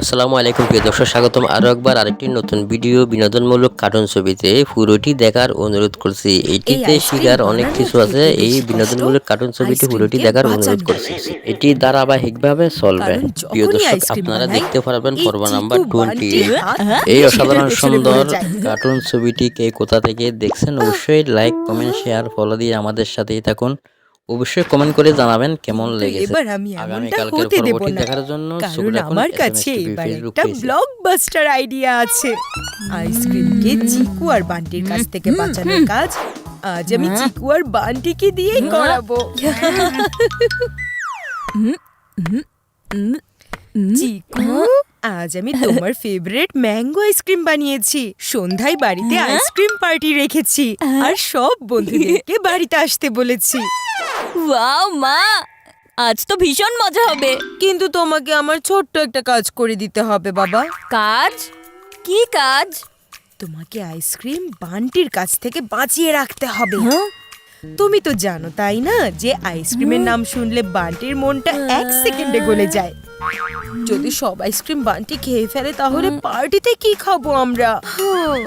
আসসালামু আলাইকুম প্রিয় দর্শক, স্বাগতম আরও একবার আরেকটি নতুন ভিডিও বিনোদনমূলক কার্টুন ছবিতে। পুরোটি দেখার অনুরোধ করছি। এই এটিতে আইসক্রিম শিখার অনেক বানানো কিছু আছে। থেকে এই বেশি কষ্ট বিনোদনমূলক কার্টুন ছবিটি পুরোটি আইসক্রিমকে দেখার অনুরোধ বাঁচানো। করছি। এটি ধারাবাহিকভাবে চলবে। কারণ প্রিয় যখনই দর্শক, আইসক্রিম আপনারা বানাই দেখতে পারবেন এই পর্ব নাম্বার চিকু 20। বান্টি হাত এই দিয়ে অসাধারণ পেছনে সুন্দর পড়ে যায়। কার্টুন ছবিটিকে কোথা থেকে দেখছেন অবশ্যই লাইক, কমেন্ট, শেয়ার, ফলো দিয়ে আমাদের সাথেই থাকুন। অবশ্যই কমেন্ট করে জানাবেন কেমন কিন্তু লেগেছে। এবার আমি এমনটা আগামীকালকের হতে দেব পর্বটি না, দেখার জন্য চোখ কারণ রাখুন আমার SMS কাছে টিভি এবার ফেসবুক একটা পেজে। ব্লকবাস্টার আইডিয়া আছে। আইসক্রিমকে চিকু আর বান্টির কাছ থেকে বাঁচানোর কাজ আজ আমি চিকু আর বান্টিকে দিয়েই করাবো। চিকু, আজ আমি তোমার ফেভারিট ম্যাঙ্গো আইসক্রিম বানিয়েছি। সন্ধ্যায় বাড়িতে আইসক্রিম পার্টি রেখেছি আর সব বন্ধুদেরকে বাড়িতে আসতে বলেছি। ওয়াও মা, আজ তো ভীষণ মজা হবে। কিন্তু তোমাকে আমার ছোট্ট একটা কাজ করে দিতে হবে বাবা। কাজ? কি কাজ? তোমাকে আইসক্রিম বান্টির কাছ থেকে বাঁচিয়ে রাখতে হবে। তুমি তো জানো তাই না যে আইসক্রিমের নাম শুনলে বান্টির মনটা 1 সেকেন্ডে গলে যায়। যদি সব আইসক্রিম বান্টি খেয়ে ফেলে তাহলে পার্টিতে কি খাবো আমরা?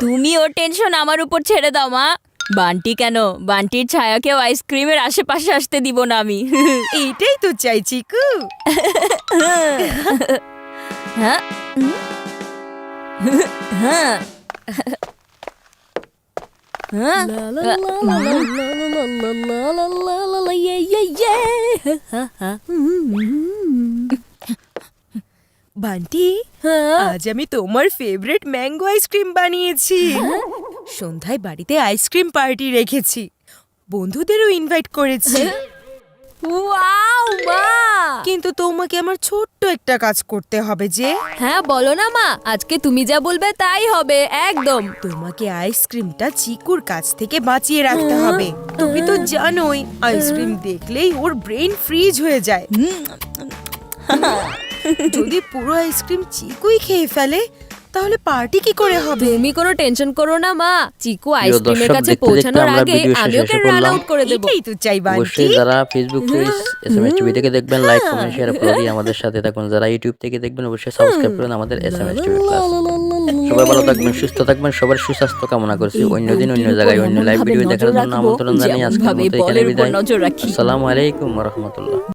তুমি ওর টেনশন আমার উপর ছেড়ে দাও মা। বান্টি কেন, বান্টির ছায়াকেও আইসক্রিমের আশেপাশে আসতে দিব না আমি। এইটাই তো চাই চিকু। হ্যাঁ হ্যাঁ বান্টি, আজ আমি তোমার ফেভারিট ম্যাঙ্গো আইসক্রিম বানিয়েছি। সন্ধ্যায় বাড়িতে আইসক্রিম পার্টি রেখেছি, বন্ধুদেরও ইনভাইট করেছি। ওয়াও মা! কিন্তু তোমাকে আমার ছোট্ট একটা কাজ করতে হবে যে হ্যাঁ বলো না মা, আজকে তুমি যা বলবে তাই হবে একদম। তোমাকে আইসক্রিমটা চিকুর কাছ থেকে বাঁচিয়ে রাখতে হবে। তুমি তো জানোই আইসক্রিম দেখলেই ওর ব্রেন ফ্রিজ হয়ে যায়। যদি পুরো আইসক্রিম চিকুই খেয়ে ফেলে তাহলে পার্টি কি করে হবে? তুমি কোনো টেনশন করো না মা, চিকু প্রিয় আইসক্রিমের দর্শক, কাছে দেখতে দেখতে পৌঁছানোর আমরা আগে ভিডিও আমি শেষে ওকে এসে রান পড়লাম। আউট করে দেব। এটাই তো চাই বান্টি। অবশ্যই যারা ফেসবুক পেজ SMS টিভি থেকে দেখবেন লাইক, কমেন্ট, শেয়ার, ফলো দিয়ে আমাদের সাথে থাকুন। যারা ইউটিউব থেকে দেখবেন অবশ্যই সাবস্ক্রাইব করুন আমাদের SMS টিভি প্লাস। সবাই ভালো থাকবেন, সুস্থ থাকবেন, সবার সুস্বাস্থ্য কামনা করছি। অন্য দিন অন্য জায়গায় অন্য লাইভ ভিডিও দেখার জন্য আমন্ত্রণ জানিয়ে আজকের মতো এখানে বিদায়। আসসালামু আলাইকুম ওয়া রাহমাতুল্লাহ।